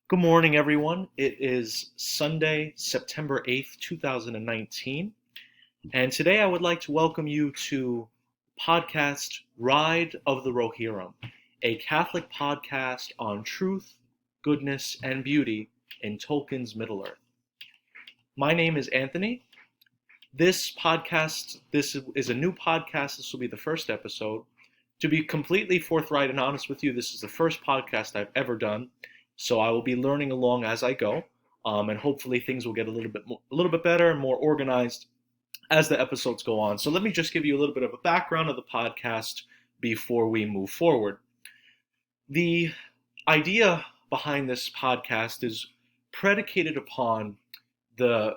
Good morning, everyone. It is Sunday, September 8th, 2019, and today I would like to welcome you to podcast Ride of the Rohirrim, a Catholic podcast on truth, goodness, and beauty in Tolkien's Middle-earth. My name is Anthony. This is a new podcast. This will be the first episode. To be completely forthright and honest with you, this is the first podcast I've ever done. So I will be learning along as I go, and hopefully things will get a little bit better and more organized as the episodes go on. So let me just give you a little bit of a background of the podcast before we move forward. The idea behind this podcast is predicated upon the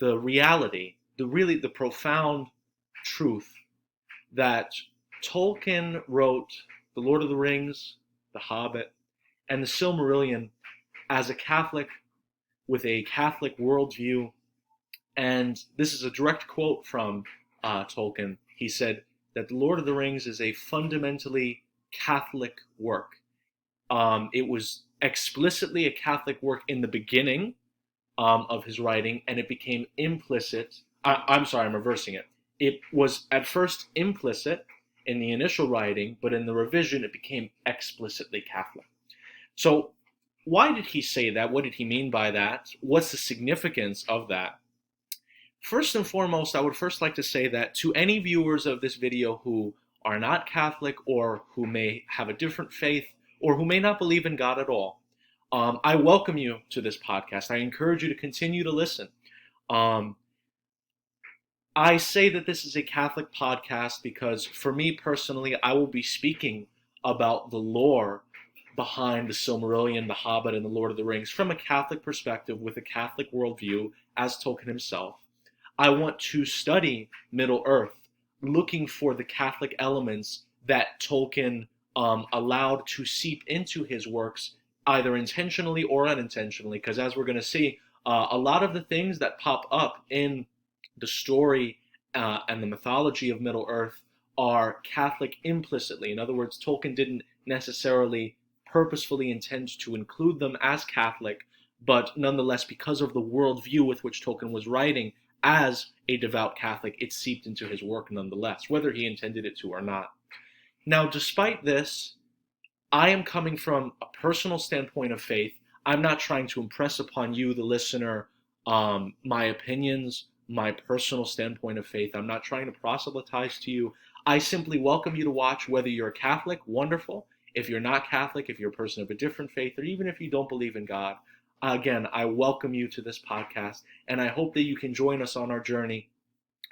reality, the profound truth that Tolkien wrote The Lord of the Rings, The Hobbit, and the Silmarillion as a Catholic with a Catholic worldview. And this is a direct quote from Tolkien. He said that The Lord of the Rings is a fundamentally Catholic work. It was explicitly a Catholic work in the beginning of his writing, and it became implicit. I'm reversing it. It was at first implicit in the initial writing, but in the revision it became explicitly Catholic. So why did he say that? What did he mean by that? What's the significance of that? First and foremost, I would first like to say that to any viewers of this video who are not Catholic or who may have a different faith or who may not believe in God at all, I welcome you to this podcast. I encourage you to continue to listen. I say that this is a Catholic podcast because for me personally, I will be speaking about the lore behind the Silmarillion, the Hobbit, and the Lord of the Rings from a Catholic perspective with a Catholic worldview as Tolkien himself. I want to study Middle-earth, looking for the Catholic elements that Tolkien allowed to seep into his works, either intentionally or unintentionally, because as we're going to see, a lot of the things that pop up in the story and the mythology of Middle-earth are Catholic implicitly. In other words, Tolkien didn't necessarily purposefully intend to include them as Catholic, but nonetheless, because of the worldview with which Tolkien was writing as a devout Catholic, it seeped into his work nonetheless, whether he intended it to or not. Now, despite this, I am coming from a personal standpoint of faith. I'm not trying to impress upon you, the listener, my opinions, my personal standpoint of faith. I'm not trying to proselytize to you. I simply welcome you to watch, whether you're a Catholic, wonderful. If you're not Catholic, if you're a person of a different faith, or even if you don't believe in God, again, I welcome you to this podcast, and I hope that you can join us on our journey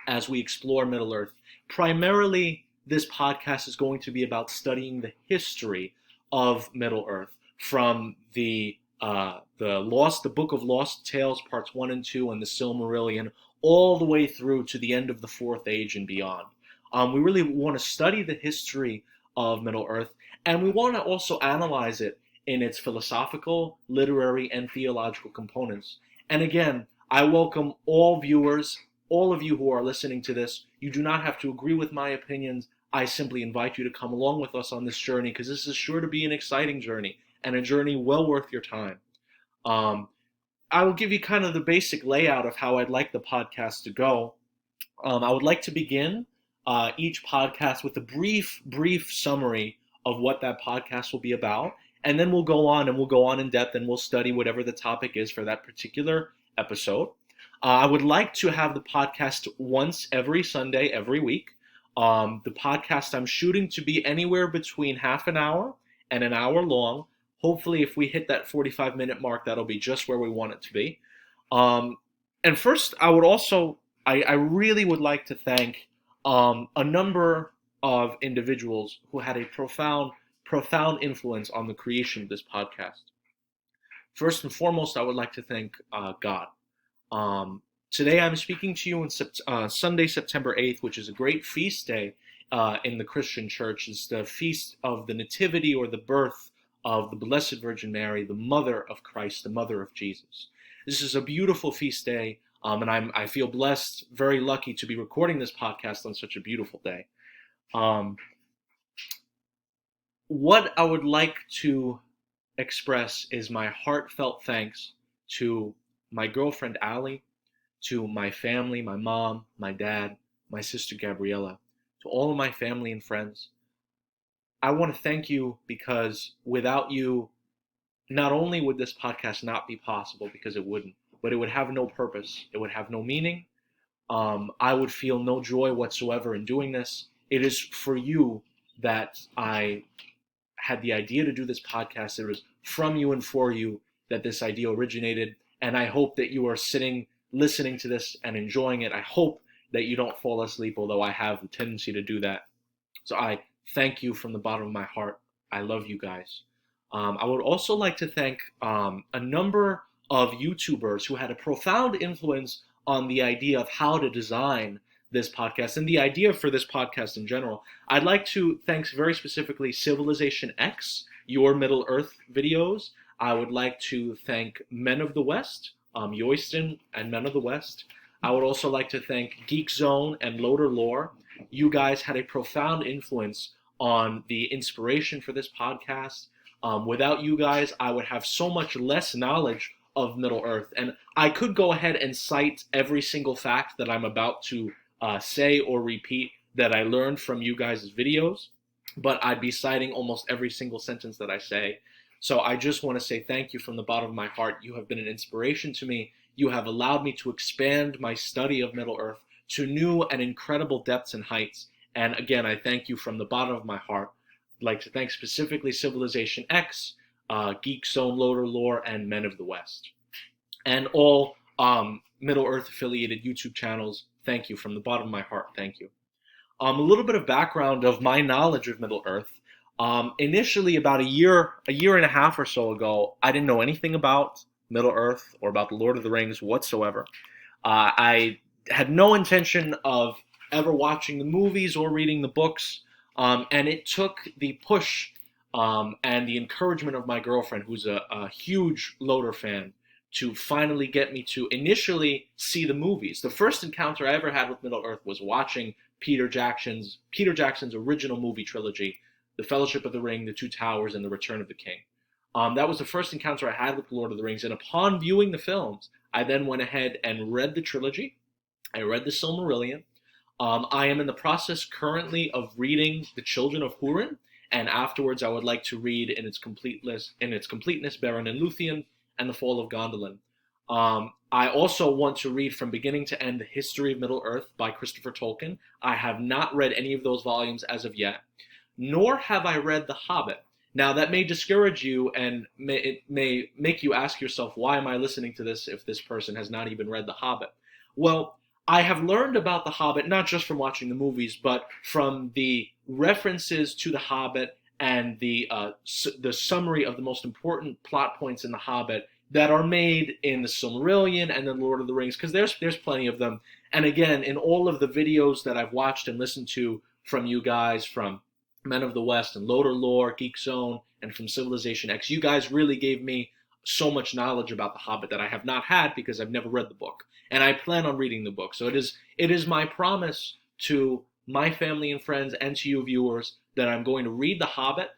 as we explore Middle-earth. Primarily, this podcast is going to be about studying the history of Middle-earth from the Book of Lost Tales, parts 1 and 2, and the Silmarillion, all the way through to the end of the Fourth Age and beyond. We really want to study the history of Middle-earth, and we want to also analyze it in its philosophical, literary, and theological components. And again, I welcome all viewers, all of you who are listening to this. You do not have to agree with my opinions. I simply invite you to come along with us on this journey, because this is sure to be an exciting journey, and a journey well worth your time. I will give you kind of the basic layout of how I'd like the podcast to go. I would like to begin each podcast with a brief summary of what that podcast will be about, and then we'll go on in depth, and we'll study whatever the topic is for that particular episode. I would like to have the podcast once every Sunday, every week. The podcast I'm shooting to be anywhere between half an hour and an hour long. Hopefully, if we hit that 45-minute mark, that'll be just where we want it to be. And first, I really would like to thank a number of individuals who had a profound influence on the creation of this podcast. First and foremost, I would like to thank God. Today I'm speaking to you on Sunday, September 8th, which is a great feast day in the Christian church. It's the feast of the Nativity, or the birth of the Blessed Virgin Mary, the mother of Christ, the mother of Jesus. This is a beautiful feast day, and I feel blessed, very lucky to be recording this podcast on such a beautiful day. What I would like to express is my heartfelt thanks to my girlfriend Allie, to my family, my mom, my dad, my sister Gabriella, to all of my family and friends. I want to thank you because without you, not only would this podcast not be possible, because it wouldn't, but it would have no purpose. It would have no meaning. I would feel no joy whatsoever in doing this. It is for you that I had the idea to do this podcast. It was from you and for you that this idea originated. And I hope that you are sitting, listening to this and enjoying it. I hope that you don't fall asleep, although I have the tendency to do that. So I thank you from the bottom of my heart. I love you guys. I would also like to thank a number of YouTubers who had a profound influence on the idea of how to design this podcast and the idea for this podcast in general. I'd like to thank very specifically Civilization X, Your Middle Earth videos. I would like to thank Men of the West, Yoyston and Men of the West. I would also like to thank Geek Zone and LOTR Lore. You guys had a profound influence on the inspiration for this podcast. Without you guys, I would have so much less knowledge of Middle Earth. And I could go ahead and cite every single fact that I'm about to say or repeat that I learned from you guys' videos, but I'd be citing almost every single sentence that I say. So I just want to say thank you from the bottom of my heart. You have been an inspiration to me. You have allowed me to expand my study of Middle Earth to new and incredible depths and heights. And again, I thank you from the bottom of my heart. I'd like to thank specifically Civilization X, Geek Zone, LOTR Lore, and Men of the West. And all Middle Earth affiliated YouTube channels. Thank you from the bottom of my heart. Thank you. A little bit of background of my knowledge of Middle Earth. Initially, about a year and a half or so ago, I didn't know anything about Middle Earth or about the Lord of the Rings whatsoever. I had no intention of ever watching the movies or reading the books, and it took the push and the encouragement of my girlfriend, who's a huge LOTR fan, to finally get me to initially see the movies. The first encounter I ever had with Middle Earth was watching Peter Jackson's original movie trilogy, The Fellowship of the Ring, The Two Towers, and The Return of the King. That was the first encounter I had with The Lord of the Rings, and upon viewing the films, I then went ahead and read the trilogy. I read the Silmarillion. I am in the process currently of reading The Children of Húrin, and afterwards I would like to read in its completeness, Beren and Luthien, and The Fall of Gondolin. I also want to read from beginning to end The History of Middle Earth by Christopher Tolkien. I have not read any of those volumes as of yet, nor have I read The Hobbit. Now, that may discourage you, and it may make you ask yourself, why am I listening to this if this person has not even read The Hobbit? Well, I have learned about The Hobbit not just from watching the movies, but from the references to The Hobbit and the summary of the most important plot points in The Hobbit that are made in the Silmarillion and the Lord of the Rings, because there's plenty of them. And again, in all of the videos that I've watched and listened to from you guys, from Men of the West and LOTR Lore, Geek Zone, and from Civilization X, you guys really gave me so much knowledge about The Hobbit that I have not had because I've never read the book. And I plan on reading the book. So it is my promise to my family and friends and to you viewers that I'm going to read The Hobbit.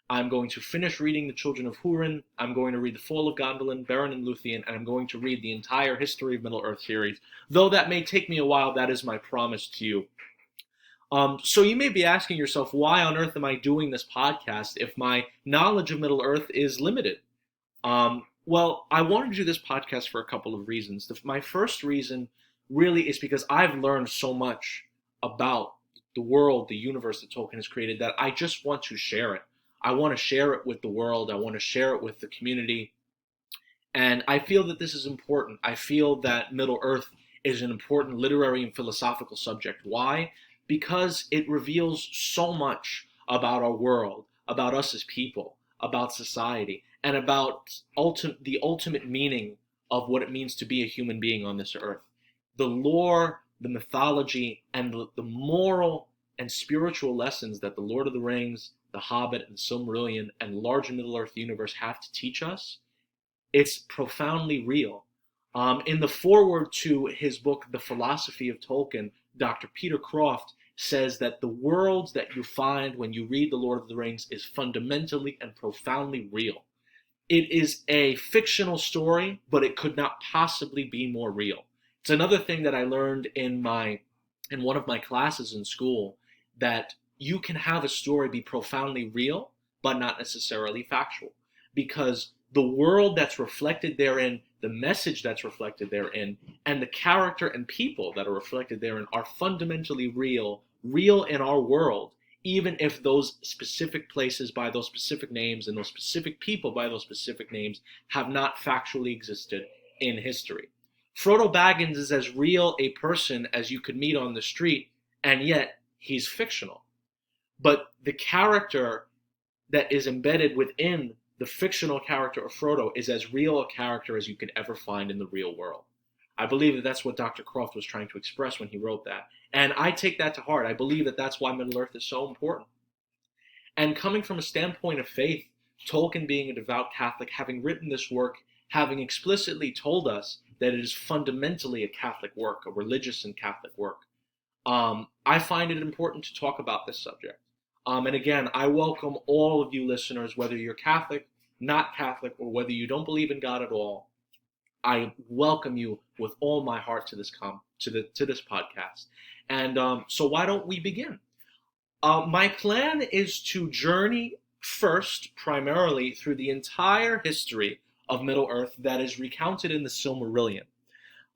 I'm going to finish reading The Children of Húrin. I'm going to read The Fall of Gondolin, Beren and Luthien, and I'm going to read the entire History of Middle Earth series. Though that may take me a while, that is my promise to you. So you may be asking yourself, why on earth am I doing this podcast if my knowledge of Middle Earth is limited? Well, I wanted to do this podcast for a couple of reasons. My first reason really is because I've learned so much about the world, the universe that Tolkien has created, that I just want to share it. I want to share it with the world. I want to share it with the community. And I feel that this is important. I feel that Middle Earth is an important literary and philosophical subject. Why? Because it reveals so much about our world, about us as people, about society, and about the ultimate meaning of what it means to be a human being on this earth. The lore, the mythology, and the moral and spiritual lessons that the Lord of the Rings, the Hobbit, and Silmarillion, and the larger Middle-earth universe have to teach us, it's profoundly real. In the foreword to his book, The Philosophy of Tolkien, Dr. Peter Croft says that the world that you find when you read The Lord of the Rings is fundamentally and profoundly real. It is a fictional story, but it could not possibly be more real. It's another thing that I learned in one of my classes in school, that you can have a story be profoundly real, but not necessarily factual. Because the world that's reflected therein, the message that's reflected therein, and the character and people that are reflected therein are fundamentally real in our world, even if those specific places by those specific names and those specific people by those specific names have not factually existed in history. Frodo Baggins is as real a person as you could meet on the street, and yet he's fictional. But the character that is embedded within the fictional character of Frodo is as real a character as you could ever find in the real world. I believe that that's what Dr. Croft was trying to express when he wrote that. And I take that to heart. I believe that that's why Middle-earth is so important. And coming from a standpoint of faith, Tolkien being a devout Catholic, having written this work, having explicitly told us that it is fundamentally a Catholic work, a religious and Catholic work, I find it important to talk about this subject. And again, I welcome all of you listeners, whether you're Catholic, not Catholic, or whether you don't believe in God at all. I welcome you with all my heart to this podcast. And so why don't we begin? My plan is to journey first, primarily, through the entire history of Middle-earth that is recounted in the Silmarillion.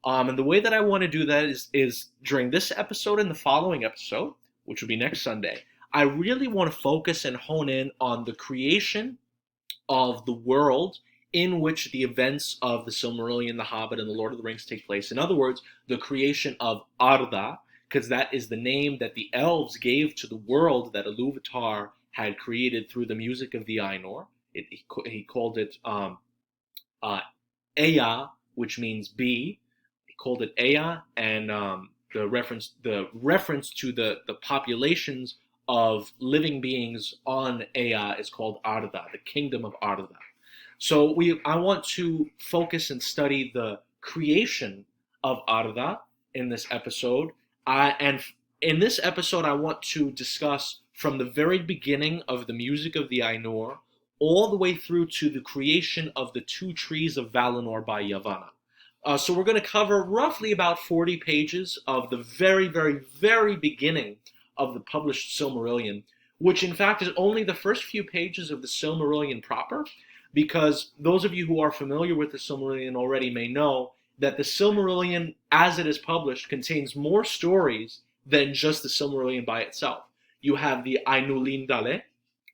And the way that I want to do that is during this episode and the following episode, which will be next Sunday, I really want to focus and hone in on the creation of the world in which the events of the Silmarillion, the Hobbit, and the Lord of the Rings take place. In other words, the creation of Arda, because that is the name that the Elves gave to the world that LOTR had created through the music of the Ainur. He called it Ea, which means be. He called it Ea, and the reference to the populations of living beings on Ea is called Arda, the kingdom of Arda. So I want to focus and study the creation of Arda in this episode. And in this episode, I want to discuss from the very beginning of the music of the Ainur all the way through to the creation of the two trees of Valinor by Yavanna. So we're going to cover roughly about 40 pages of the very, very, very beginning of the published Silmarillion, which in fact is only the first few pages of the Silmarillion proper, because those of you who are familiar with the Silmarillion already may know that the Silmarillion, as it is published, contains more stories than just the Silmarillion by itself. You have the Ainulindale,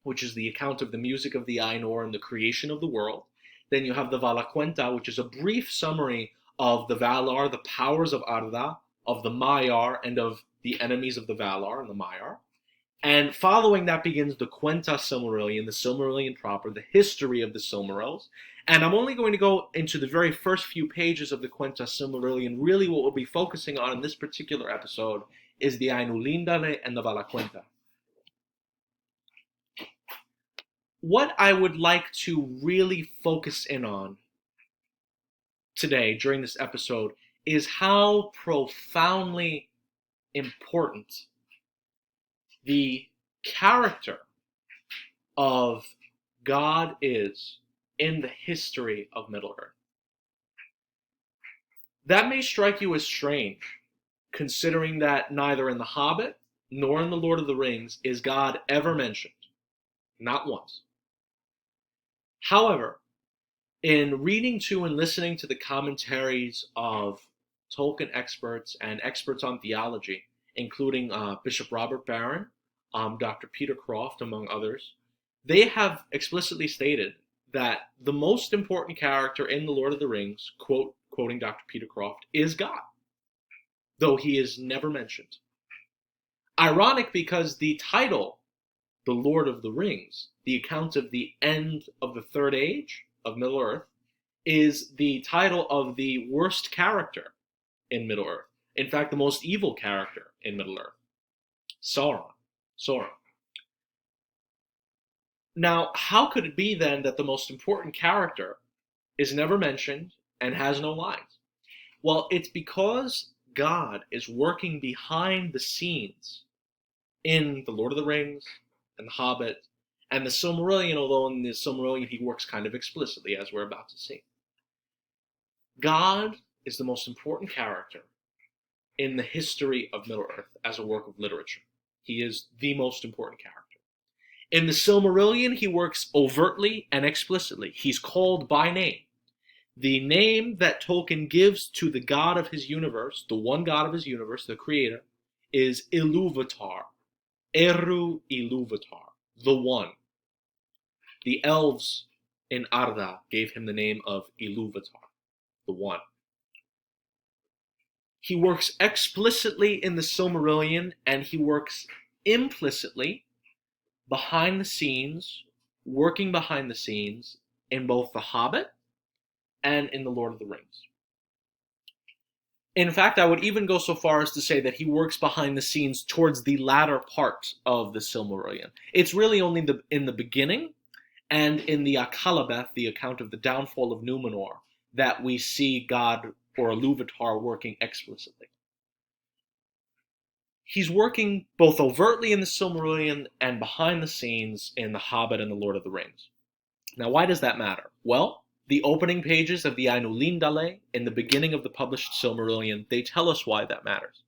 which is the account of the music of the Ainur and the creation of the world. Then you have the Valaquenta, which is a brief summary of the Valar, the powers of Arda, of the Maiar, and of the enemies of the Valar and the Maiar. And following that begins the Quenta Silmarillion, the Silmarillion proper, the history of the Silmarils. And I'm only going to go into the very first few pages of the Quenta Silmarillion. Really what we'll be focusing on in this particular episode is the Ainulindale and the Valaquenta. What I would like to really focus in on today during this episode is how profoundly important the character of God is in the history of Middle-earth. That may strike you as strange, considering that neither in The Hobbit nor in The Lord of the Rings is God ever mentioned. Not once. However, in reading to and listening to the commentaries of Tolkien experts and experts on theology, including Bishop Robert Barron, Dr. Peter Croft, among others, they have explicitly stated that the most important character in The Lord of the Rings, quoting Dr. Peter Croft, is God, though he is never mentioned. Ironic, because the title, The Lord of the Rings, the account of the end of the Third Age of Middle-earth, is the title of the worst character in Middle-earth. In fact, the most evil character in Middle-earth, Sauron. Now, how could it be then that the most important character is never mentioned and has no lines? Well, it's because God is working behind the scenes in The Lord of the Rings and The Hobbit And the Silmarillion, although in the Silmarillion he works kind of explicitly, as we're about to see. God is the most important character in the history of Middle-earth as a work of literature. He is the most important character. In the Silmarillion, he works overtly and explicitly. He's called by name. The name that Tolkien gives to the god of his universe, the one god of his universe, the creator, is Ilúvatar. Eru Ilúvatar, the one. The elves in Arda gave him the name of Ilúvatar, the one. He works explicitly in the Silmarillion, and he works implicitly behind the scenes, working behind the scenes in both The Hobbit and in The Lord of the Rings. In fact, I would even go so far as to say that he works behind the scenes towards the latter part of the Silmarillion. It's really only in the beginning and in the Akallabeth, the account of the downfall of Númenor, that we see God or Ilúvatar working explicitly. He's working both overtly in the Silmarillion and behind the scenes in The Hobbit and The Lord of the Rings. Now, why does that matter? Well, the opening pages of the Ainulindale in the beginning of the published Silmarillion, they tell us why that matters.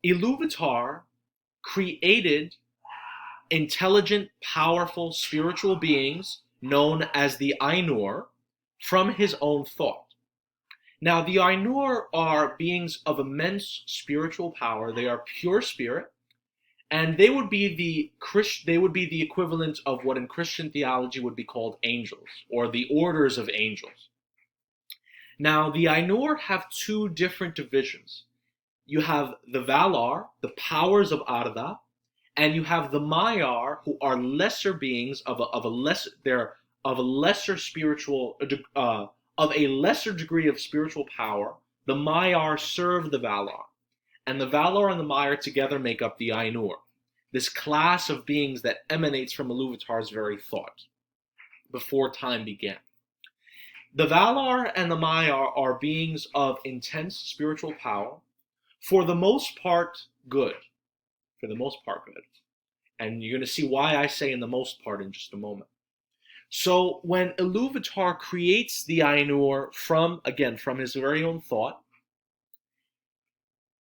Ilúvatar created intelligent, powerful, spiritual beings known as the Ainur from his own thought. Now, the Ainur are beings of immense spiritual power. They are pure spirit, and they would be the equivalent of what in Christian theology would be called angels, or the orders of angels. Now, the Ainur have two different divisions. You have the Valar, the powers of Arda, and you have the Maiar, who are lesser beings of a lesser degree of spiritual power. The Maiar serve the Valar, and the Valar and the Maiar together make up the Ainur, this class of beings that emanates from Ilúvatar's very thought before time began. The Valar and the Maiar are beings of intense spiritual power, for the most part good. For the most part good. And you're going to see why I say in the most part in just a moment. So when Ilúvatar creates the Ainur from his very own thought,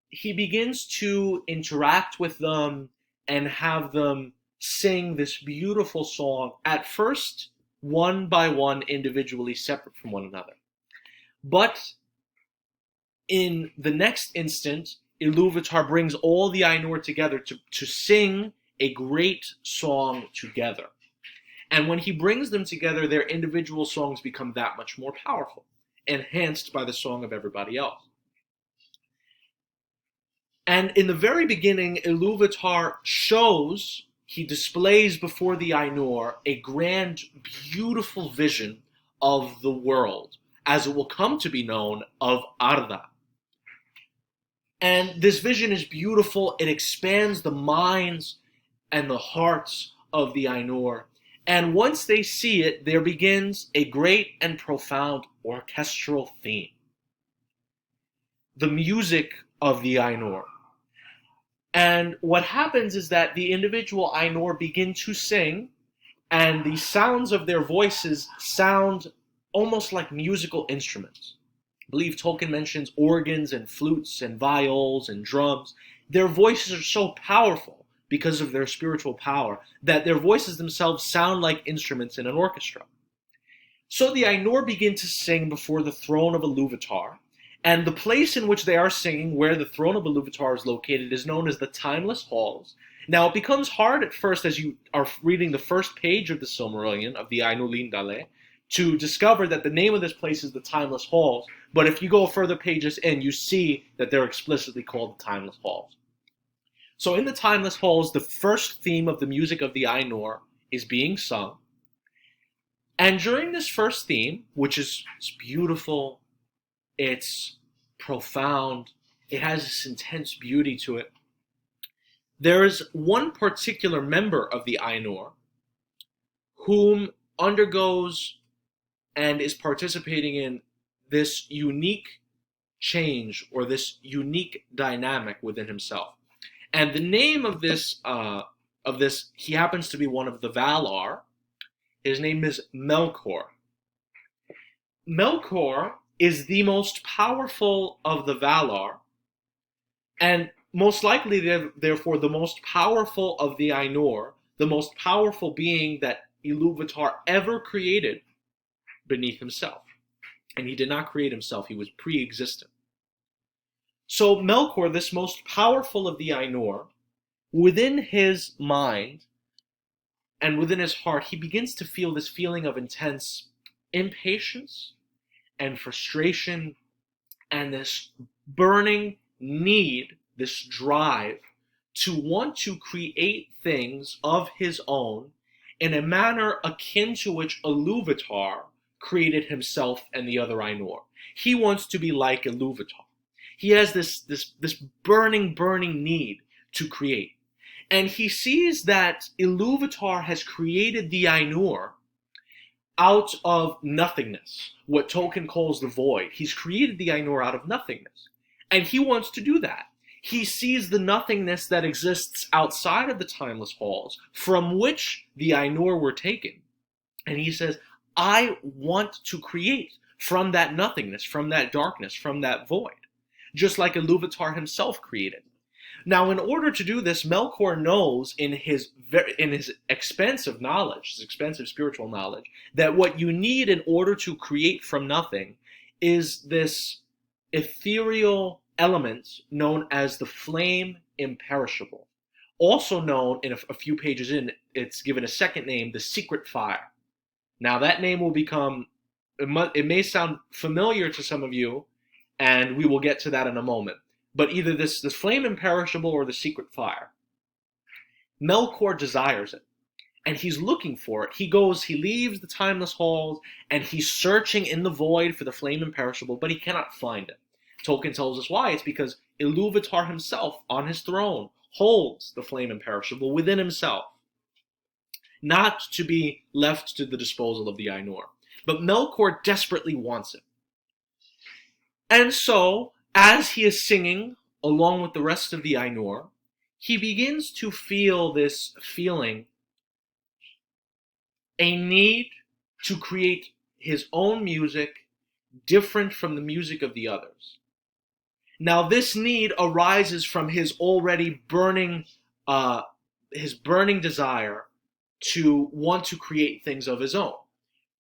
he begins to interact with them and have them sing this beautiful song, at first one by one, individually, separate from one another. But in the next instant, Ilúvatar brings all the Ainur together to sing a great song together. And when he brings them together, their individual songs become that much more powerful, enhanced by the song of everybody else. And in the very beginning, Ilúvatar he displays before the Ainur a grand, beautiful vision of the world, as it will come to be known, of Arda. And this vision is beautiful. It expands the minds and the hearts of the Ainur. And once they see it, there begins a great and profound orchestral theme. The music of the Ainur. And what happens is that the individual Ainur begin to sing, and the sounds of their voices sound almost like musical instruments. I believe Tolkien mentions organs and flutes and viols and drums. Their voices are so powerful because of their spiritual power that their voices themselves sound like instruments in an orchestra. So the Ainur begin to sing before the throne of Ilúvatar, and the place in which they are singing, where the throne of Ilúvatar is located, is known as the Timeless Halls. Now, it becomes hard at first, as you are reading the first page of the Silmarillion, of the Ainulindale, to discover that the name of this place is the Timeless Halls, but if you go further pages in, you see that they're explicitly called the Timeless Halls. So in the Timeless Halls, the first theme of the music of the Ainur is being sung, and during this first theme, which is beautiful, it's profound, it has this intense beauty to it, there is one particular member of the Ainur whom undergoes and is participating in this unique change or this unique dynamic within himself. And the name of this of this. He happens to be one of the Valar. His name is Melkor. Melkor is the most powerful of the Valar, and most likely, therefore, the most powerful of the Ainur, the most powerful being that Iluvatar ever created beneath himself. And he did not create himself, he was pre-existent. So Melkor, this most powerful of the Ainur, within his mind and within his heart, he begins to feel this feeling of intense impatience and frustration and this burning need, this drive to want to create things of his own in a manner akin to which Iluvatar created himself and the other Ainur. He wants to be like Iluvatar. He has this burning need to create. And he sees that Iluvatar has created the Ainur out of nothingness, what Tolkien calls the void. He's created the Ainur out of nothingness. And he wants to do that. He sees the nothingness that exists outside of the timeless halls from which the Ainur were taken. And he says, I want to create from that nothingness, from that darkness, from that void, just like Iluvatar himself created. Now, in order to do this, Melkor knows in his expansive knowledge, his expansive spiritual knowledge, that what you need in order to create from nothing is this ethereal element known as the flame imperishable. Also known, in a few pages in, it's given a second name, the secret fire. Now that name will become, it may sound familiar to some of you, and we will get to that in a moment. But either this flame imperishable or the secret fire. Melkor desires it, and he's looking for it. He leaves the timeless halls, and he's searching in the void for the flame imperishable, but he cannot find it. Tolkien tells us why. It's because Iluvatar himself, on his throne, holds the flame imperishable within himself, not to be left to the disposal of the Ainur. But Melkor desperately wants it. And so, as he is singing along with the rest of the Ainur, he begins to feel this feeling, a need to create his own music different from the music of the others. Now, this need arises from his already burning desire to want to create things of his own.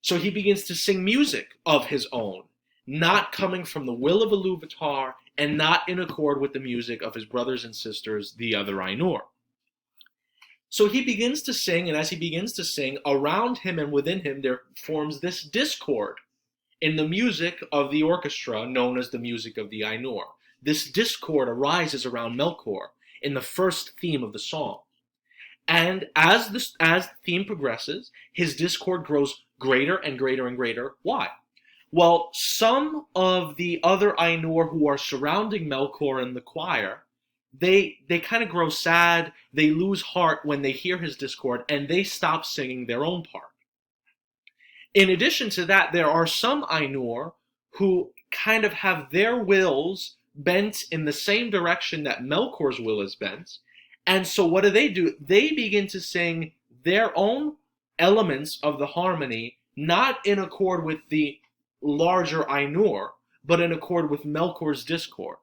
So he begins to sing music of his own, not coming from the will of Iluvatar and not in accord with the music of his brothers and sisters, the other Ainur. So he begins to sing, and as he begins to sing, around him and within him there forms this discord in the music of the orchestra known as the music of the Ainur. This discord arises around Melkor in the first theme of the song. And as the theme progresses, his discord grows greater and greater and greater. Why? Well, some of the other Ainur who are surrounding Melkor in the choir, they kind of grow sad, they lose heart when they hear his discord, and they stop singing their own part. In addition to that, there are some Ainur who kind of have their wills bent in the same direction that Melkor's will is bent. And so what do? They begin to sing their own elements of the harmony, not in accord with the larger Ainur, but in accord with Melkor's discord.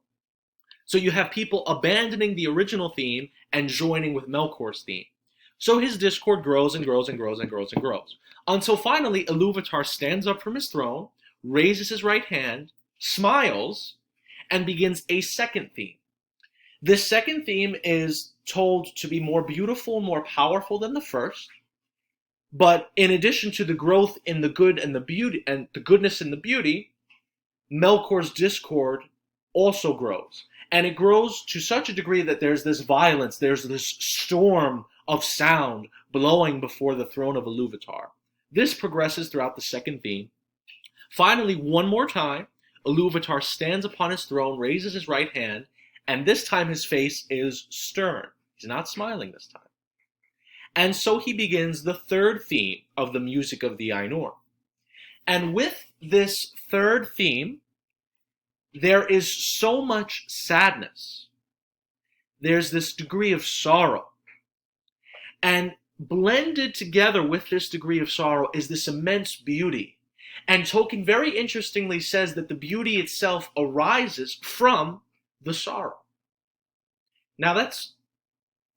So you have people abandoning the original theme and joining with Melkor's theme. So his discord grows and grows and grows and grows and grows. Until finally Iluvatar stands up from his throne, raises his right hand, smiles, and begins a second theme. This second theme is told to be more beautiful, more powerful than the first. But in addition to the growth in the good and the beauty and the goodness and the beauty, Melkor's discord also grows. And it grows to such a degree that there's this violence, there's this storm of sound blowing before the throne of Iluvatar. This progresses throughout the second theme. Finally, one more time, Iluvatar stands upon his throne, raises his right hand, and this time his face is stern. He's not smiling this time. And so he begins the third theme of the music of the Ainur. And with this third theme, there is so much sadness. There's this degree of sorrow. And blended together with this degree of sorrow is this immense beauty. And Tolkien very interestingly says that the beauty itself arises from the sorrow. Now that's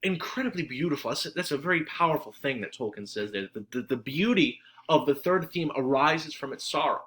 incredibly beautiful. That's a very powerful thing that Tolkien says there. The beauty of the third theme arises from its sorrow.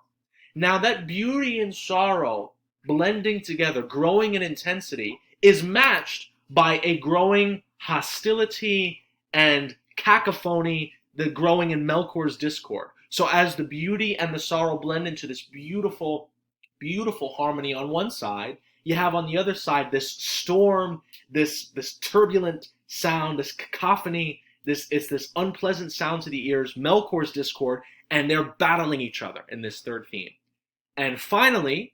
Now that beauty and sorrow blending together, growing in intensity, is matched by a growing hostility and cacophony, the growing in Melkor's discord. So as the beauty and the sorrow blend into this beautiful, beautiful harmony on one side, you have on the other side this storm, this turbulent sound, this cacophony, this unpleasant sound to the ears, Melkor's discord, and they're battling each other in this third theme. And finally,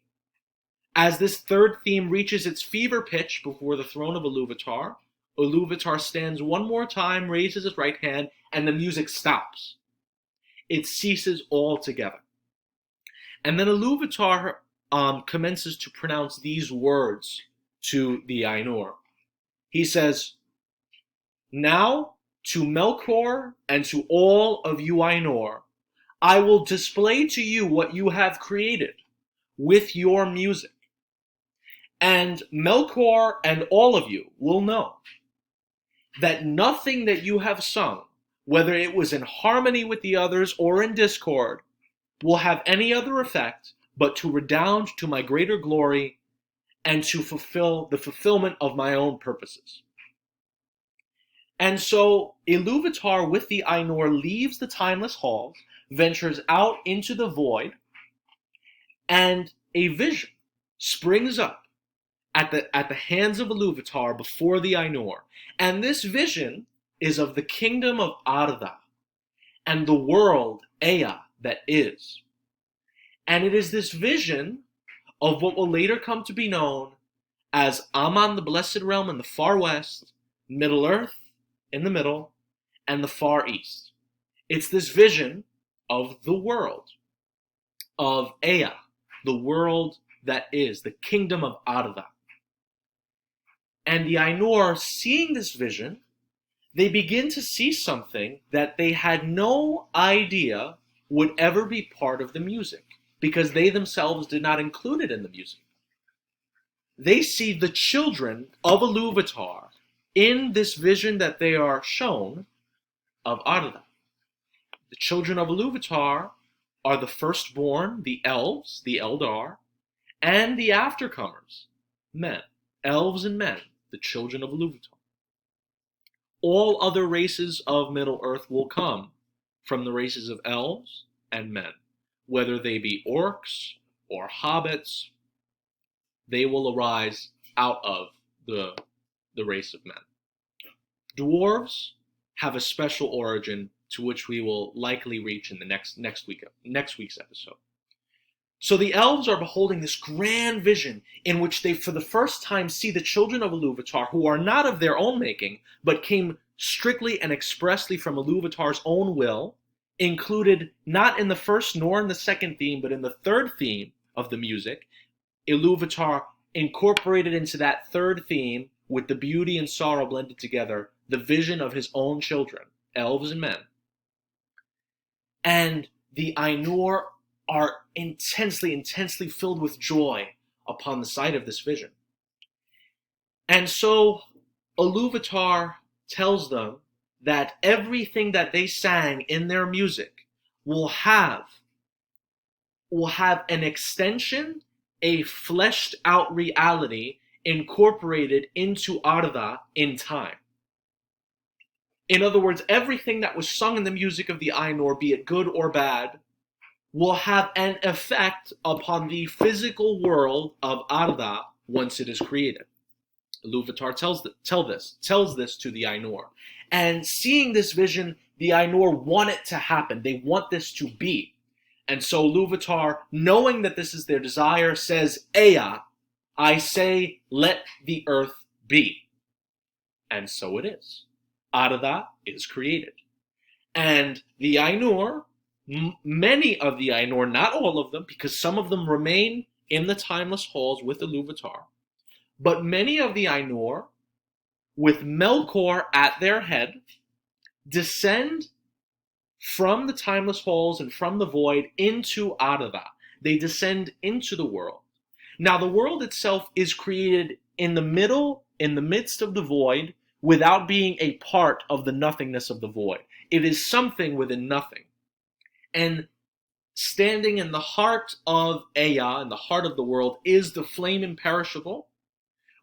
as this third theme reaches its fever pitch before the throne of Iluvatar, Iluvatar stands one more time, raises his right hand, and the music stops. It ceases altogether. And then Iluvatar commences to pronounce these words to the Ainur. He says, "Now, to Melkor and to all of you Ainur, I will display to you what you have created with your music. And Melkor and all of you will know that nothing that you have sung, whether it was in harmony with the others or in discord, will have any other effect but to redound to my greater glory and to fulfill the fulfillment of my own purposes." And so Iluvatar with the Ainur leaves the timeless halls, ventures out into the void, and a vision springs up at the hands of Iluvatar before the Ainur. And this vision is of the kingdom of Arda and the world, Ea, that is. And it is this vision of what will later come to be known as Aman, the Blessed Realm in the far west, Middle Earth in the middle, and the far east. It's this vision of the world, of Ea, the world that is, the kingdom of Arda. And the Ainur, seeing this vision, they begin to see something that they had no idea would ever be part of the music, because they themselves did not include it in the music. They see the children of Iluvatar in this vision that they are shown of Arda. The children of Iluvatar are the firstborn, the Elves, the LOTR, and the aftercomers, men, elves and men, the children of Iluvatar. All other races of Middle-earth will come from the races of elves and men, whether they be orcs or hobbits. They will arise out of the race of men. Dwarves have a special origin to which we will likely reach in the next week's episode. So the elves are beholding this grand vision in which they for the first time see the children of Iluvatar, who are not of their own making, but came strictly and expressly from Iluvatar's own will, included not in the first nor in the second theme, but in the third theme of the music. Iluvatar incorporated into that third theme, with the beauty and sorrow blended together, the vision of his own children, elves and men. And the Ainur are intensely, intensely filled with joy upon the sight of this vision. And so Iluvatar tells them that everything that they sang in their music will have an extension, a fleshed out reality incorporated into Arda in time. In other words, everything that was sung in the music of the Ainur, be it good or bad, will have an effect upon the physical world of Arda once it is created. Iluvatar tells this to the Ainur. And seeing this vision, the Ainur want it to happen. They want this to be. And so Iluvatar, knowing that this is their desire, says, Ea, I say, let the earth be. And so it is. Arda is created. And the Ainur, many of the Ainur, not all of them, because some of them remain in the timeless halls with Iluvatar, but many of the Ainur, with Melkor at their head, descend from the timeless halls and from the void into Arda. They descend into the world. Now, the world itself is created in the midst of the void, without being a part of the nothingness of the void. It is something within nothing. And standing in the heart of Ea, in the heart of the world, is the flame imperishable,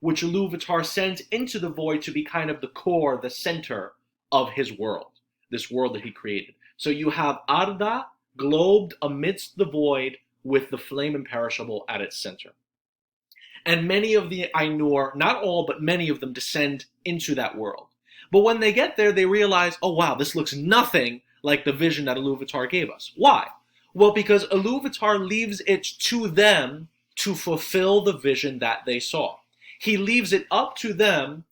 which Iluvatar sends into the void to be kind of the core, the center of his world, this world that he created. So you have Arda globed amidst the void with the flame imperishable at its center. And many of the Ainur, not all, but many of them descend into that world. But when they get there, they realize, oh wow, this looks nothing like the vision that Iluvatar gave us. Why? Well, because Iluvatar leaves it to them to fulfill the vision that they saw. He leaves it up to them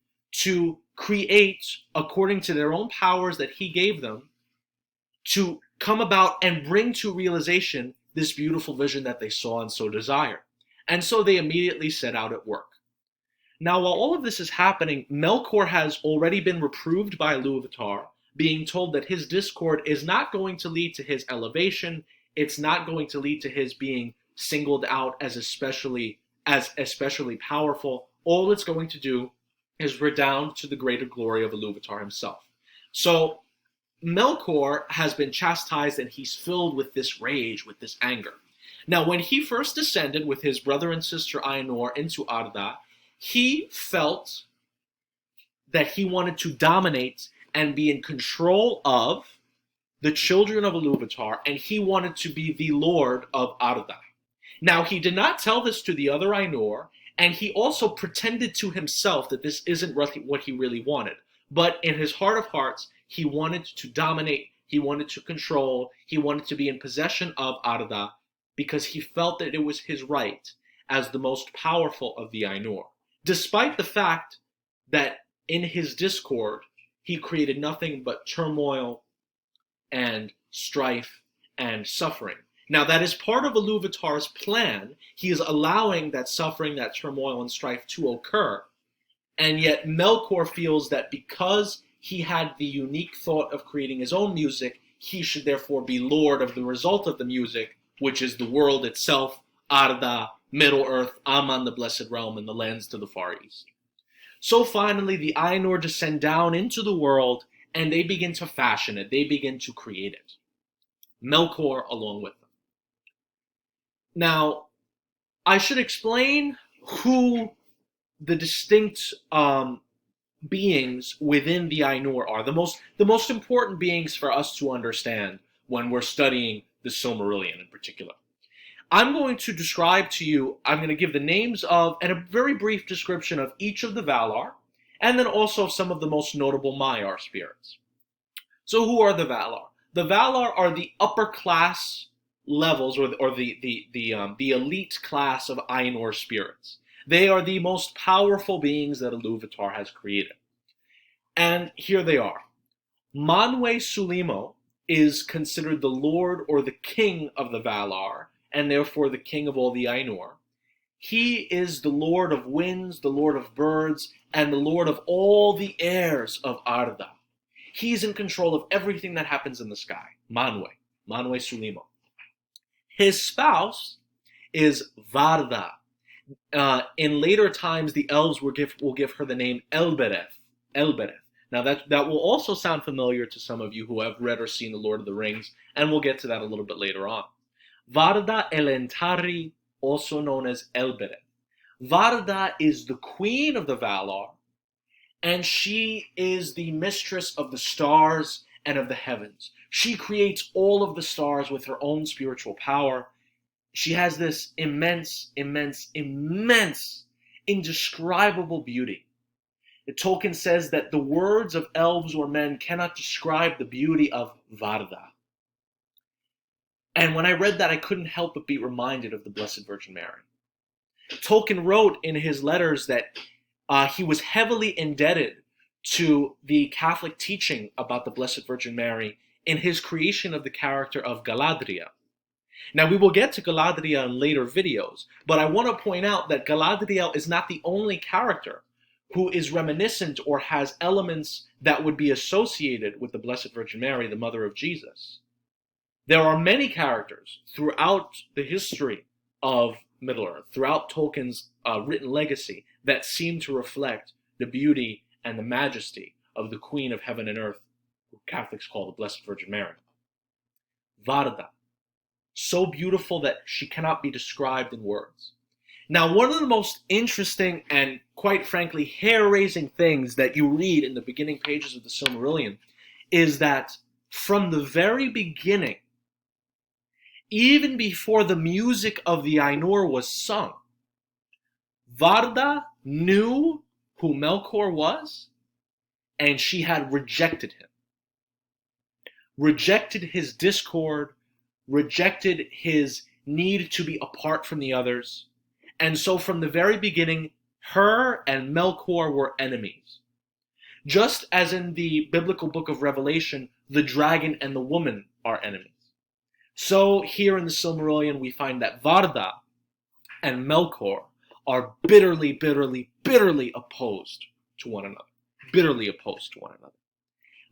to create, according to their own powers that he gave them, to come about and bring to realization this beautiful vision that they saw and so desired. And so they immediately set out at work. Now, while all of this is happening, Melkor has already been reproved by Iluvatar, being told that his discord is not going to lead to his elevation. It's not going to lead to his being singled out as especially powerful. All it's going to do is redound to the greater glory of Iluvatar himself. So Melkor has been chastised, and he's filled with this rage, with this anger. Now, when he first descended with his brother and sister Ainur into Arda, he felt that he wanted to dominate and be in control of the children of Iluvatar, and he wanted to be the lord of Arda. Now, he did not tell this to the other Ainur, and he also pretended to himself that this isn't what he really wanted. But in his heart of hearts, he wanted to dominate, he wanted to control, he wanted to be in possession of Arda, because he felt that it was his right as the most powerful of the Ainur, despite the fact that in his discord, he created nothing but turmoil and strife and suffering. Now, that is part of Iluvatar's plan. He is allowing that suffering, that turmoil and strife to occur. And yet Melkor feels that because he had the unique thought of creating his own music, he should therefore be lord of the result of the music, which is the world itself, Arda, Middle-earth, Aman, the Blessed Realm, and the lands to the far east. So finally, the Ainur descend down into the world, and they begin to fashion it. They begin to create it. Melkor along with them. Now, I should explain who the distinct beings within the Ainur are. The most important beings for us to understand when we're studying the Silmarillion in particular. I'm going to describe to you, I'm going to give the names of, and a very brief description of each of the Valar, and then also some of the most notable Maiar spirits. So who are the Valar? The Valar are the upper class levels, or the elite class of Ainur spirits. They are the most powerful beings that Iluvatar has created. And here they are. Manwe Sulimo is considered the lord or the king of the Valar, and therefore the king of all the Ainur. He is the lord of winds, the lord of birds, and the lord of all the airs of Arda. He's in control of everything that happens in the sky. Manwe Sulimo. His spouse is Varda. In later times, the elves will give her the name Elbereth. Now that will also sound familiar to some of you who have read or seen The Lord of the Rings, and we'll get to that a little bit later on. Varda Elentari, also known as Elbereth. Varda is the queen of the Valar, and she is the mistress of the stars and of the heavens. She creates all of the stars with her own spiritual power. She has this immense, indescribable beauty. The Tolkien says that the words of elves or men cannot describe the beauty of Varda. And when I read that, I couldn't help but be reminded of the Blessed Virgin Mary. Tolkien wrote in his letters that he was heavily indebted to the Catholic teaching about the Blessed Virgin Mary in his creation of the character of Galadriel. Now, we will get to Galadriel in later videos, but I want to point out that Galadriel is not the only character who is reminiscent or has elements that would be associated with the Blessed Virgin Mary, the mother of Jesus. There are many characters throughout the history of Middle-earth, throughout Tolkien's written legacy, that seem to reflect the beauty and the majesty of the Queen of Heaven and Earth, who Catholics call the Blessed Virgin Mary. Varda, so beautiful that she cannot be described in words. Now, one of the most interesting and, quite frankly, hair-raising things that you read in the beginning pages of the Silmarillion is that from the very beginning, even before the music of the Ainur was sung, Varda knew who Melkor was, and she had rejected him. Rejected his discord, rejected his need to be apart from the others. And so from the very beginning, her and Melkor were enemies. Just as in the biblical book of Revelation, the dragon and the woman are enemies. So here in the Silmarillion, we find that Varda and Melkor are bitterly, bitterly, bitterly opposed to one another. Bitterly opposed to one another.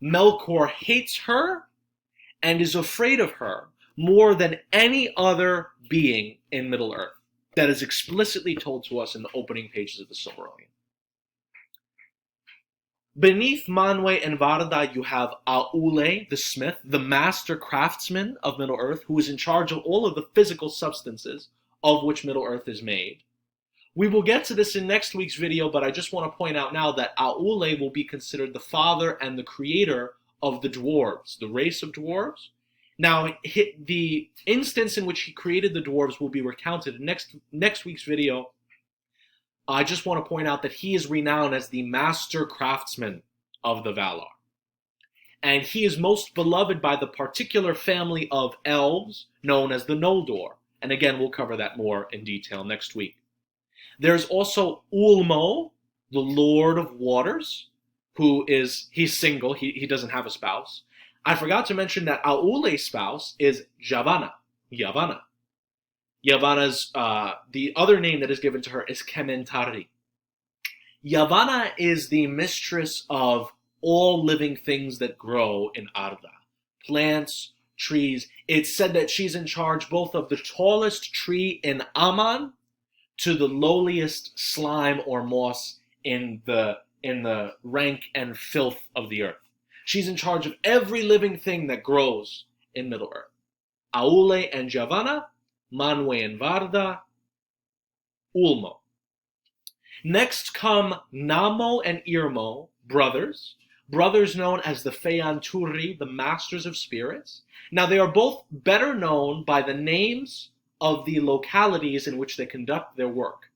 Melkor hates her and is afraid of her more than any other being in Middle-earth. That is explicitly told to us in the opening pages of the Silmarillion. Beneath Manwë and Varda, you have Aule, the smith, the master craftsman of Middle-earth, who is in charge of all of the physical substances of which Middle-earth is made. We will get to this in next week's video, but I just want to point out now that Aule will be considered the father and the creator of the dwarves, the race of dwarves. Now, the instance in which he created the dwarves will be recounted in next week's video. I just want to point out that he is renowned as the master craftsman of the Valar. And he is most beloved by the particular family of elves known as the Noldor. And again, we'll cover that more in detail next week. There's also Ulmo, the Lord of Waters, he's single, he doesn't have a spouse. I forgot to mention that Aule's spouse is Yavanna. Yavanna's, the other name that is given to her is Kementari. Yavanna is the mistress of all living things that grow in Arda. Plants, trees. It's said that she's in charge both of the tallest tree in Aman to the lowliest slime or moss in the rank and filth of the earth. She's in charge of every living thing that grows in Middle-earth. Aule and Yavanna, Manwë and Varda, Ulmo. Next come Namo and Irmo, brothers known as the Feanturi, the Masters of Spirits. Now they are both better known by the names of the localities in which they conduct their work.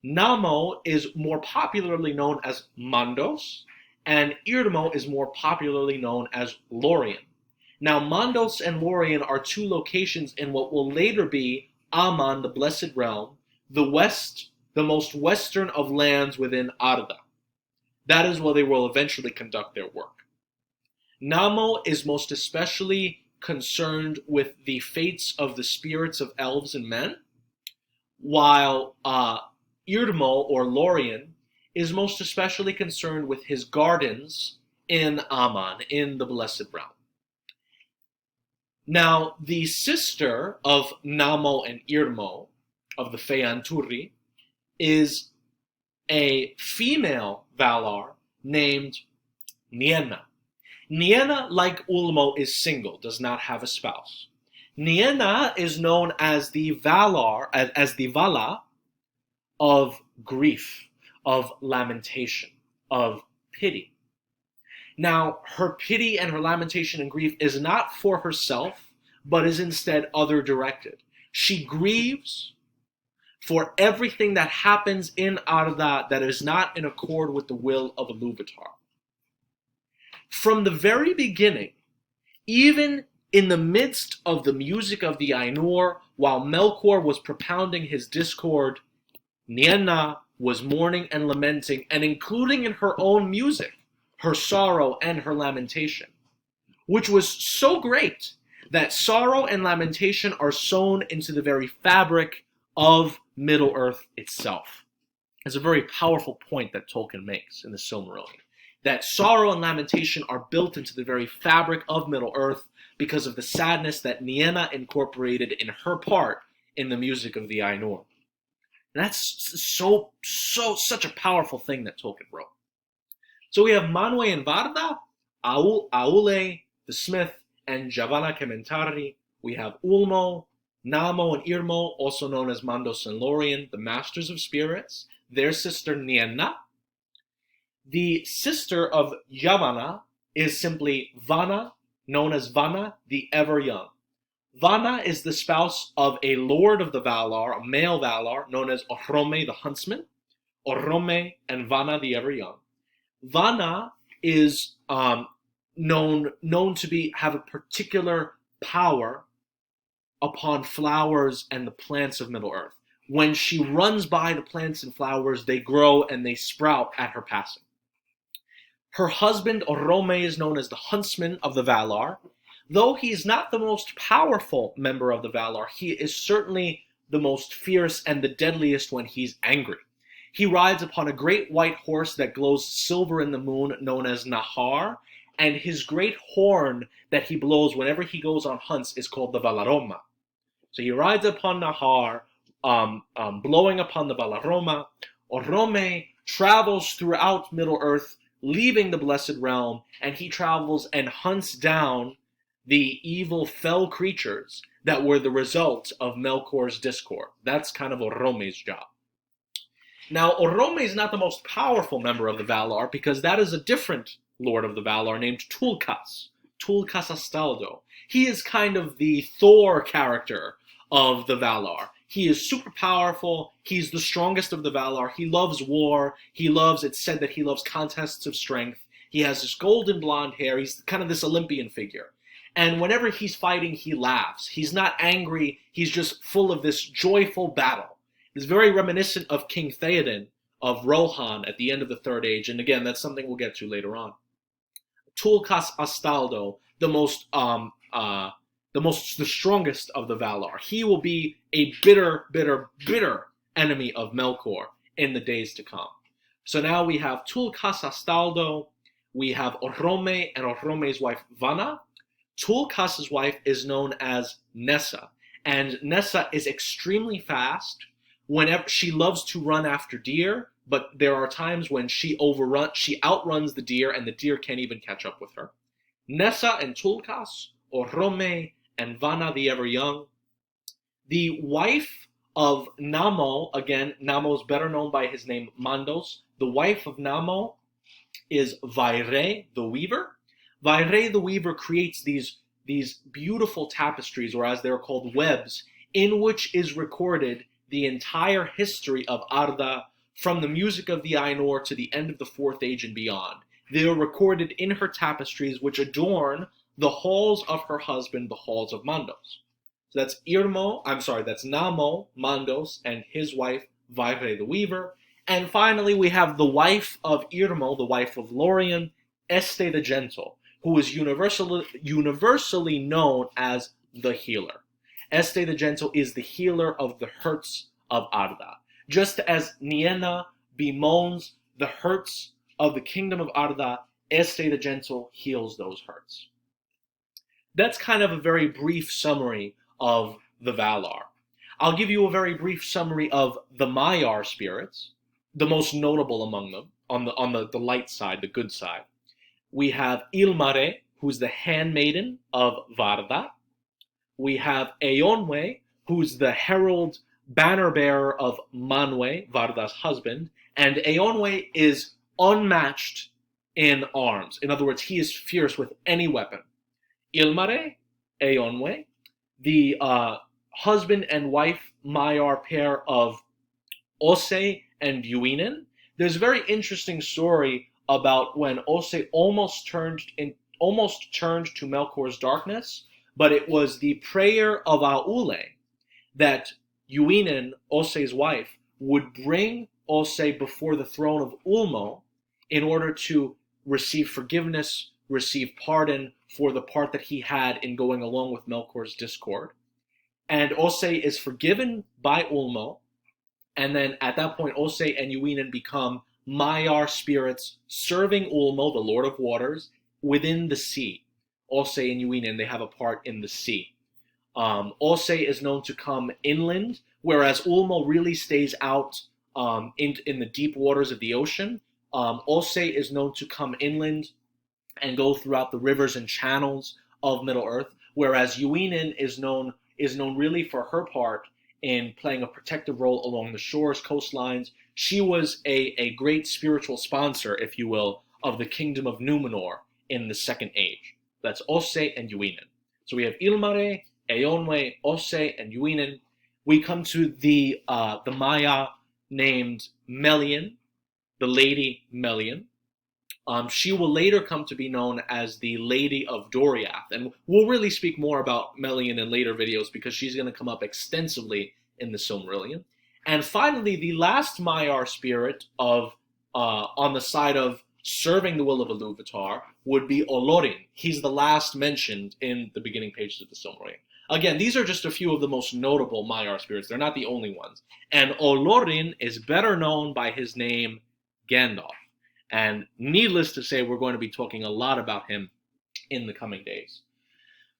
Namo is more popularly known as Mandos, and Irmo is more popularly known as Lorien. Now, Mandos and Lorien are two locations in what will later be Aman, the Blessed Realm, the most western of lands within Arda. That is where they will eventually conduct their work. Namo is most especially concerned with the fates of the spirits of elves and men, while Irmo, or Lorien, is most especially concerned with his gardens in Aman, in the Blessed Realm. Now, the sister of Namo and Irmo, of the Feanturi, is a female Valar named Nienna. Nienna, like Ulmo, is single, does not have a spouse. Nienna is known as the Valar, as the Vala of grief, of lamentation, of pity. Now, her pity and her lamentation and grief is not for herself, but is instead other-directed. She grieves for everything that happens in Arda that is not in accord with the will of Ilúvatar. From the very beginning, even in the midst of the music of the Ainur, while Melkor was propounding his discord, Nienna was mourning and lamenting, and including in her own music, her sorrow and her lamentation, which was so great that sorrow and lamentation are sewn into the very fabric of Middle-earth itself. is a very powerful point that Tolkien makes in the Silmarillion. That sorrow and lamentation are built into the very fabric of Middle-earth because of the sadness that Nienna incorporated in her part in the music of the Ainur. And that's such a powerful thing that Tolkien wrote. So we have Manwë and Varda, Aule, the smith, and Javanna Kementari. We have Ulmo, Namo, and Irmo, also known as Mandos and Lorien, the masters of spirits. Their sister Nienna. The sister of Javanna is simply Vanna, known as Vanna, the ever-young. Vanna is the spouse of a lord of the Valar, a male Valar, known as Orome, the huntsman. Orome and Vanna, the ever-young. Vanna is known to have a particular power upon flowers and the plants of Middle-earth. When she runs by the plants and flowers, they grow and they sprout at her passing. Her husband, Orome, is known as the huntsman of the Valar. Though he is not the most powerful member of the Valar, he is certainly the most fierce and the deadliest when he's angry. He rides upon a great white horse that glows silver in the moon, known as Nahar, and his great horn that he blows whenever he goes on hunts is called the Valaroma. So he rides upon Nahar, blowing upon the Valaroma. Orome travels throughout Middle-earth, leaving the Blessed Realm, and he travels and hunts down the evil fell creatures that were the result of Melkor's discord. That's kind of Orome's job. Now, Orome is not the most powerful member of the Valar, because that is a different Lord of the Valar named Tulkas Astaldo. He is kind of the Thor character of the Valar. He is super powerful. He's the strongest of the Valar. He loves war. It's said that he loves contests of strength. He has this golden blonde hair. He's kind of this Olympian figure. And whenever he's fighting, he laughs. He's not angry. He's just full of this joyful battle. It's very reminiscent of King Théoden of Rohan at the end of the Third Age. And again, that's something we'll get to later on. Tulkas Astaldo, the strongest of the Valar. He will be a bitter enemy of Melkor in the days to come. So now we have Tulkas Astaldo, we have Orome and Orome's wife Vanna. Tulkas's wife is known as Nessa, and Nessa is extremely fast. Whenever she loves to run after deer, but there are times when she outruns the deer, and the deer can't even catch up with her. Nessa and Tulkas, Orome and Vanna the ever-young. The wife of Namo, again, Namo is better known by his name Mandos. The wife of Namo is Vaire the Weaver. Vaire the Weaver creates these beautiful tapestries, or as they're called, webs, in which is recorded the entire history of Arda from the music of the Ainur to the end of the Fourth Age and beyond. They are recorded in her tapestries, which adorn the halls of her husband, the halls of Mandos. So that's Namo, Mandos, and his wife, Vaire the Weaver. And finally, we have the wife of Irmo, the wife of Lorien, Este the Gentle, who is universally known as the healer. Este the Gentle is the healer of the hurts of Arda. Just as Nienna bemoans the hurts of the kingdom of Arda, Este the Gentle heals those hurts. That's kind of a very brief summary of the Valar. I'll give you a very brief summary of the Maiar spirits, the most notable among them, on the light side, the good side. We have Ilmare, who's the handmaiden of Varda. We have Eonwe, who's the herald banner bearer of Manwë, Varda's husband. And Eonwe is unmatched in arms. In other words, he is fierce with any weapon. Ilmare, Eonwe, the husband and wife Maiar pair of Ose and Yuinen. There's a very interesting story about when Ose almost turned to Melkor's darkness, but it was the prayer of Aule that Yuinen, Ose's wife, would bring Ose before the throne of Ulmo in order to receive forgiveness, receive pardon for the part that he had in going along with Melkor's discord. And Ose is forgiven by Ulmo, And then at that point, Osei and Yuinen become Maiar spirits serving Ulmo, the Lord of Waters, within the sea. Osei and Yuinen, they have a part in the sea. Osei is known to come inland, whereas Ulmo really stays out in the deep waters of the ocean. Osei is known to come inland and go throughout the rivers and channels of Middle-earth, whereas Yuinen is known really for her part in playing a protective role along the shores, coastlines. She was a great spiritual sponsor, if you will, of the kingdom of Numenor in the Second Age. That's Osei and Yuinen. So we have Ilmare, Eonwe, Osei, and Yuinen. We come to the Maya named Melian, the Lady Melian. She will later come to be known as the Lady of Doriath, and we'll really speak more about Melian in later videos because she's going to come up extensively in the Silmarillion. And finally, the last Maiar spirit of on the side of serving the will of Iluvatar would be Olorin. He's the last mentioned in the beginning pages of the Silmarillion. Again, these are just a few of the most notable Maiar spirits. They're not the only ones. And Olorin is better known by his name Gandalf. And needless to say, we're going to be talking a lot about him in the coming days.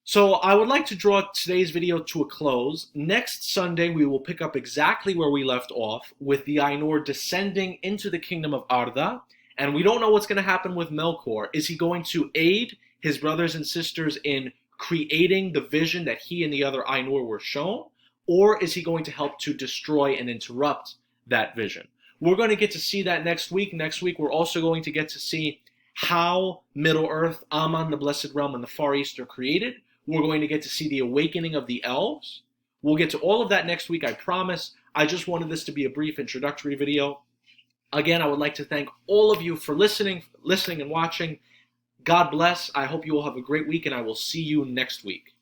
So I would like to draw today's video to a close. Next Sunday, we will pick up exactly where we left off with the Ainur descending into the kingdom of Arda. And we don't know what's going to happen with Melkor. Is he going to aid his brothers and sisters in creating the vision that he and the other Ainur were shown? Or is he going to help to destroy and interrupt that vision? We're going to get to see that next week. Next week, we're also going to get to see how Middle-earth, Aman, the Blessed Realm, and the Far East are created. We're going to get to see the awakening of the Elves. We'll get to all of that next week, I promise. I just wanted this to be a brief introductory video. Again, I would like to thank all of you for listening and watching. God bless. I hope you all have a great week, and I will see you next week.